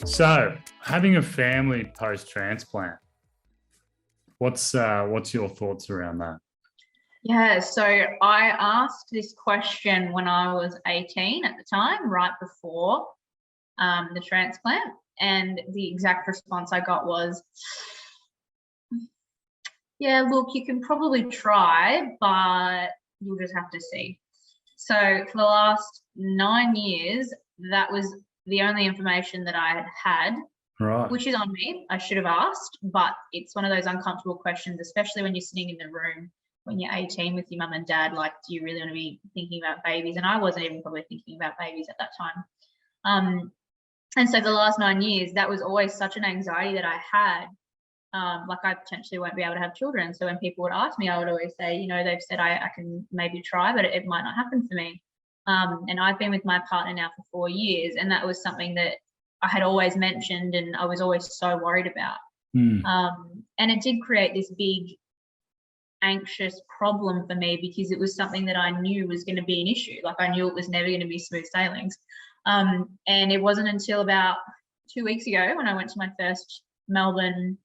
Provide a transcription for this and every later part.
So, having a family post-transplant, what's your thoughts around that? Yeah, so I asked this question when I was 18 at the time, right before the transplant, and the exact response I got was, yeah, look, you can probably try, but you'll just have to see. So for the last 9 years, that was the only information that I had, Right. which is on me. I should have asked, but it's one of those uncomfortable questions, especially when you're sitting in the room when you're 18 with your mum and dad, like, do you really want to be thinking about babies? And I wasn't even probably thinking about babies at that time. And so the last 9 years, that was always such an anxiety that I had. Like I potentially won't be able to have children. So when people would ask me, I would always say, you know, they've said I can maybe try, but it might not happen for me. And I've been with my partner now for 4 years, and that was something that I had always mentioned and I was always so worried about. And it did create this big anxious problem for me because it was something that I knew was going to be an issue. Like I knew it was never going to be smooth sailings. And it wasn't until about 2 weeks ago when I went to my first Melbourne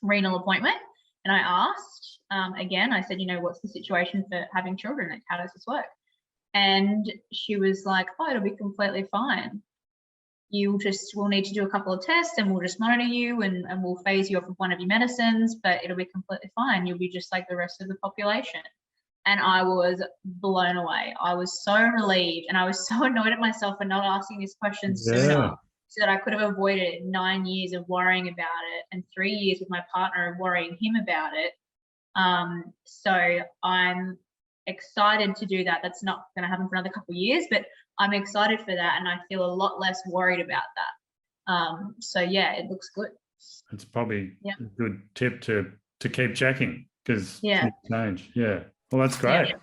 renal appointment and I asked, again, I said, you know, what's the situation for having children? Like, how does this work? And she was like, oh, it'll be completely fine. We'll need to do a couple of tests and we'll just monitor you and we'll phase you off of one of your medicines, but it'll be completely fine. You'll be just like the rest of the population. And I was blown away. I was so relieved and I was so annoyed at myself for not asking this question sooner, so that I could have avoided 9 years of worrying about it and 3 years with my partner of worrying him about it. So I'm excited to do that. That's not going to happen for another couple of years, but I'm excited for that and I feel a lot less worried about that. So yeah, it looks good. It's probably a good tip to keep checking because yeah, things change. Yeah. Well, that's great. Yeah.